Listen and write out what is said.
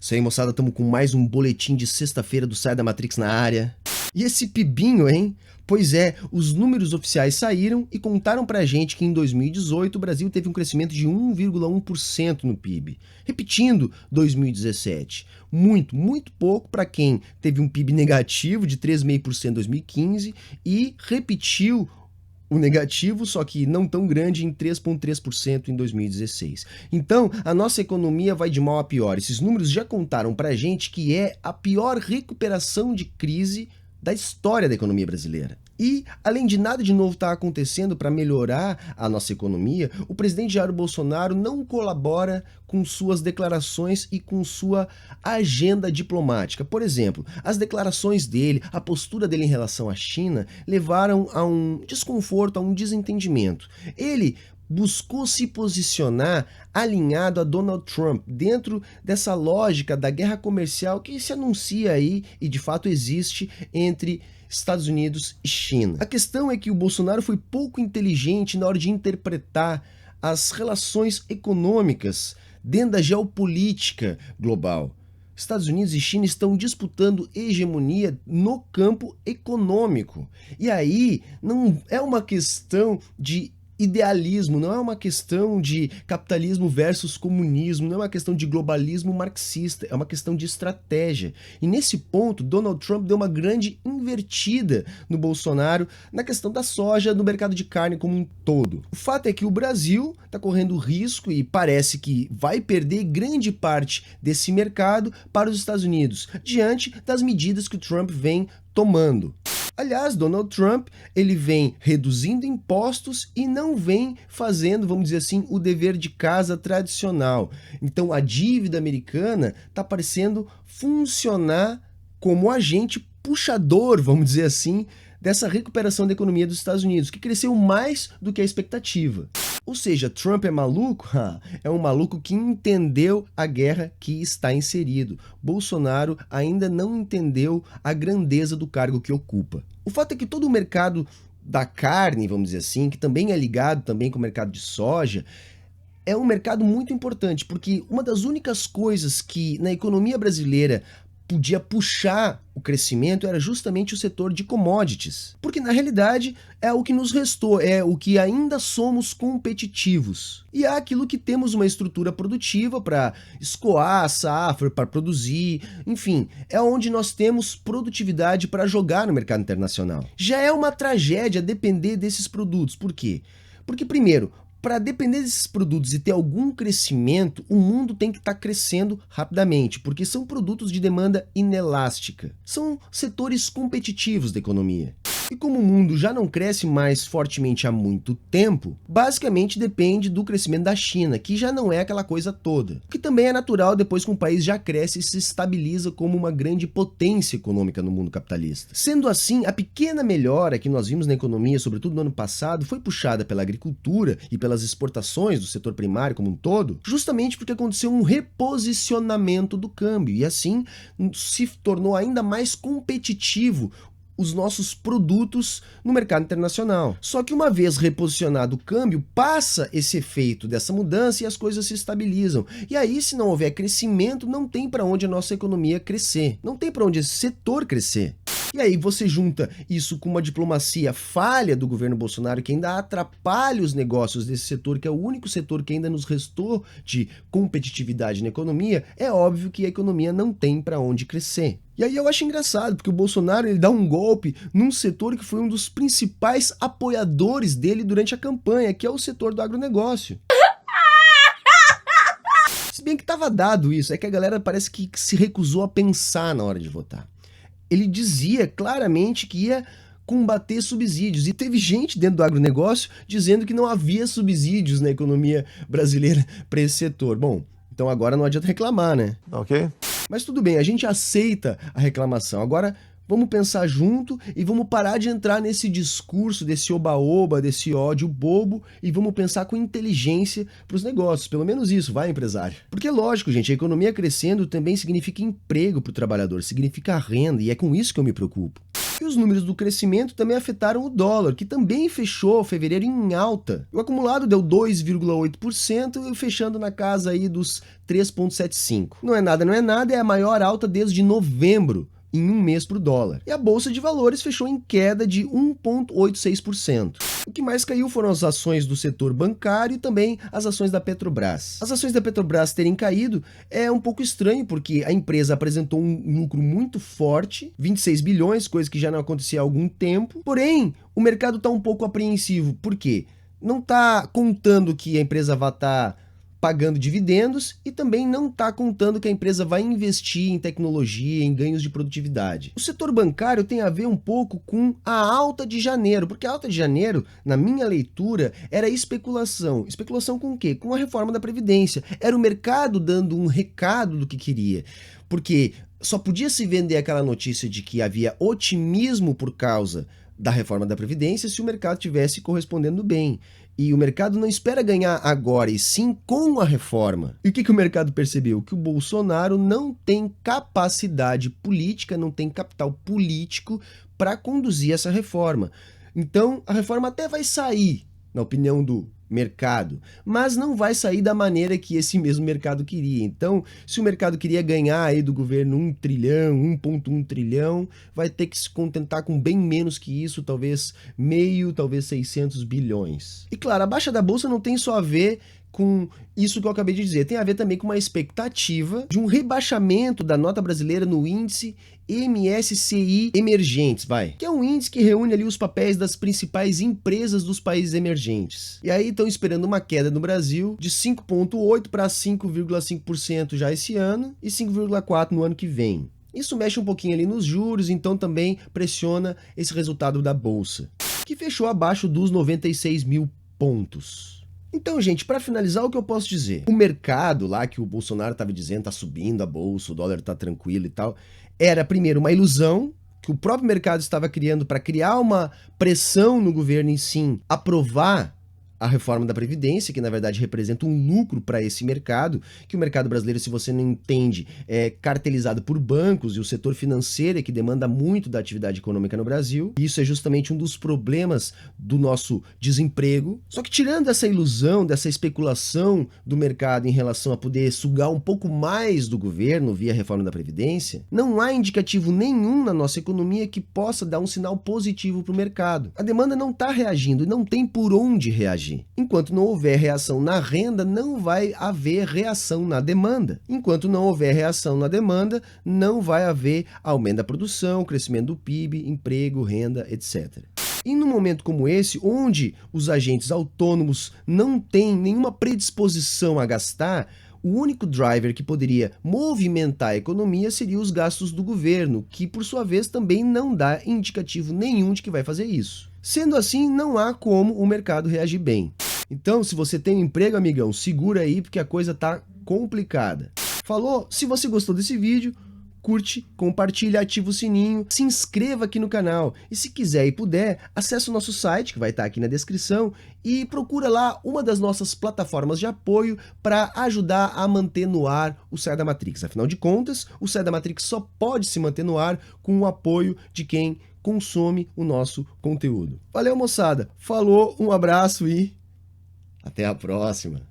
Isso aí, moçada, estamos com mais um boletim de sexta-feira do Sai da Matrix na área. E esse pibinho, hein? Pois é, os números oficiais saíram e contaram pra gente que em 2018 o Brasil teve um crescimento de 1,1% no PIB. Repetindo 2017. Muito pouco para quem teve um PIB negativo de 3,5% em 2015 e repetiu o negativo, só que não tão grande, em 3,3% em 2016. Então, a nossa economia vai de mal a pior. Esses números já contaram pra gente que é a pior recuperação de crise da história da economia brasileira. E, além de nada de novo estar acontecendo para melhorar a nossa economia, o presidente Jair Bolsonaro não colabora com suas declarações e com sua agenda diplomática. Por exemplo, as declarações dele, a postura dele em relação à China, levaram a um desconforto, a um desentendimento. Ele buscou se posicionar alinhado a Donald Trump, dentro dessa lógica da guerra comercial que se anuncia aí e de fato existe entre Estados Unidos e China. A questão é que o Bolsonaro foi pouco inteligente na hora de interpretar as relações econômicas dentro da geopolítica global. Estados Unidos e China estão disputando hegemonia no campo econômico. E aí não é uma questão de idealismo, não é uma questão de capitalismo versus comunismo, não é uma questão de globalismo marxista, é uma questão de estratégia. E nesse ponto, Donald Trump deu uma grande invertida no Bolsonaro na questão da soja, no mercado de carne como um todo. O fato é que o Brasil está correndo risco e parece que vai perder grande parte desse mercado para os Estados Unidos, diante das medidas que o Trump vem tomando. Aliás, Donald Trump, ele vem reduzindo impostos e não vem fazendo, vamos dizer assim, o dever de casa tradicional. Então a dívida americana está parecendo funcionar como agente puxador, vamos dizer assim, dessa recuperação da economia dos Estados Unidos, que cresceu mais do que a expectativa. Ou seja, Trump é maluco? É um maluco que entendeu a guerra que está inserido. Bolsonaro ainda não entendeu a grandeza do cargo que ocupa. O fato é que todo o mercado da carne, vamos dizer assim, que também é ligado também com o mercado de soja, é um mercado muito importante, porque uma das únicas coisas que na economia brasileira podia puxar o crescimento era justamente o setor de commodities. Porque na realidade é o que nos restou, é o que ainda somos competitivos. E é aquilo que temos uma estrutura produtiva para escoar a safra, para produzir, enfim, é onde nós temos produtividade para jogar no mercado internacional. Já é uma tragédia depender desses produtos. Por quê? Porque primeiro, para depender desses produtos e ter algum crescimento, o mundo tem que estar crescendo rapidamente, porque são produtos de demanda inelástica. São setores competitivos da economia. E como o mundo já não cresce mais fortemente há muito tempo, basicamente depende do crescimento da China, que já não é aquela coisa toda. O que também é natural depois que um país já cresce e se estabiliza como uma grande potência econômica no mundo capitalista. Sendo assim, a pequena melhora que nós vimos na economia, sobretudo no ano passado, foi puxada pela agricultura e pelas exportações do setor primário como um todo, justamente porque aconteceu um reposicionamento do câmbio e assim se tornou ainda mais competitivo os nossos produtos no mercado internacional. Só que uma vez reposicionado o câmbio, passa esse efeito dessa mudança e as coisas se estabilizam. E aí, se não houver crescimento, não tem para onde a nossa economia crescer. Não tem para onde esse setor crescer. E aí você junta isso com uma diplomacia falha do governo Bolsonaro que ainda atrapalha os negócios desse setor, que é o único setor que ainda nos restou de competitividade na economia, é óbvio que a economia não tem para onde crescer. E aí eu acho engraçado, porque o Bolsonaro ele dá um golpe num setor que foi um dos principais apoiadores dele durante a campanha, que é o setor do agronegócio. Se bem que estava dado isso, é que a galera parece que se recusou a pensar na hora de votar. Ele dizia claramente que ia combater subsídios, e teve gente dentro do agronegócio dizendo que não havia subsídios na economia brasileira para esse setor. Bom, então agora não adianta reclamar, né? Ok. Mas tudo bem, a gente aceita a reclamação. Agora vamos pensar junto e vamos parar de entrar nesse discurso, desse oba-oba, desse ódio bobo, e vamos pensar com inteligência para os negócios. Pelo menos isso, vai, empresário. Porque lógico, gente, a economia crescendo também significa emprego para o trabalhador, significa renda, e é com isso que eu me preocupo. E os números do crescimento também afetaram o dólar, que também fechou fevereiro em alta. O acumulado deu 2,8%, fechando na casa aí dos 3,75. Não é nada, é a maior alta desde novembro, em um mês para o dólar. E a Bolsa de Valores fechou em queda de 1,86%. O que mais caiu foram as ações do setor bancário e também as ações da Petrobras. As ações da Petrobras terem caído é um pouco estranho, porque a empresa apresentou um lucro muito forte, 26 bilhões, coisa que já não acontecia há algum tempo. Porém, o mercado está um pouco apreensivo. Por quê? Não está contando que a empresa vai estar pagando dividendos e também não está contando que a empresa vai investir em tecnologia, em ganhos de produtividade. O setor bancário tem a ver um pouco com a alta de janeiro, porque a alta de janeiro, na minha leitura, era especulação. Especulação com o quê? Com a reforma da Previdência. Era o mercado dando um recado do que queria, porque só podia se vender aquela notícia de que havia otimismo por causa da reforma da Previdência se o mercado estivesse correspondendo bem. E o mercado não espera ganhar agora, e sim com a reforma. E o que o mercado percebeu? Que o Bolsonaro não tem capacidade política, não tem capital político para conduzir essa reforma. Então, a reforma até vai sair, na opinião do mercado, mas não vai sair da maneira que esse mesmo mercado queria. Então, se o mercado queria ganhar aí do governo 1 trilhão, 1,1 trilhão, vai ter que se contentar com bem menos que isso, talvez meio, talvez 600 bilhões. E claro, a baixa da bolsa não tem só a ver com isso que eu acabei de dizer, tem a ver também com uma expectativa de um rebaixamento da nota brasileira no índice MSCI Emergentes, que é um índice que reúne ali os papéis das principais empresas dos países emergentes. E aí estão esperando uma queda no Brasil de 5,8% para 5,5% já esse ano e 5,4% no ano que vem. Isso mexe um pouquinho ali nos juros, então também pressiona esse resultado da bolsa, que fechou abaixo dos 96 mil pontos. Então, gente, para finalizar, o que eu posso dizer? O mercado lá que o Bolsonaro estava dizendo, tá subindo a bolsa, o dólar tá tranquilo e tal, era primeiro uma ilusão que o próprio mercado estava criando para criar uma pressão no governo em si, aprovar a reforma da Previdência, que na verdade representa um lucro para esse mercado, que o mercado brasileiro, se você não entende, é cartelizado por bancos e o setor financeiro é que demanda muito da atividade econômica no Brasil. E isso é justamente um dos problemas do nosso desemprego. Só que tirando essa ilusão, dessa especulação do mercado em relação a poder sugar um pouco mais do governo via reforma da Previdência, não há indicativo nenhum na nossa economia que possa dar um sinal positivo para o mercado. A demanda não está reagindo e não tem por onde reagir. Enquanto não houver reação na renda, não vai haver reação na demanda. Enquanto não houver reação na demanda, não vai haver aumento da produção, crescimento do PIB, emprego, renda, etc. E num momento como esse, onde os agentes autônomos não têm nenhuma predisposição a gastar, o único driver que poderia movimentar a economia seria os gastos do governo, que por sua vez também não dá indicativo nenhum de que vai fazer isso. Sendo assim, não há como o mercado reagir bem. Então, se você tem um emprego, amigão, segura aí porque a coisa tá complicada. Falou? Se você gostou desse vídeo, curte, compartilha, ativa o sininho, se inscreva aqui no canal. E se quiser e puder, acesse o nosso site, que vai estar aqui na descrição, e procura lá uma das nossas plataformas de apoio para ajudar a manter no ar o Sai da Matrix. Afinal de contas, o Sai da Matrix só pode se manter no ar com o apoio de quem consome o nosso conteúdo. Valeu, moçada. Falou, um abraço e até a próxima.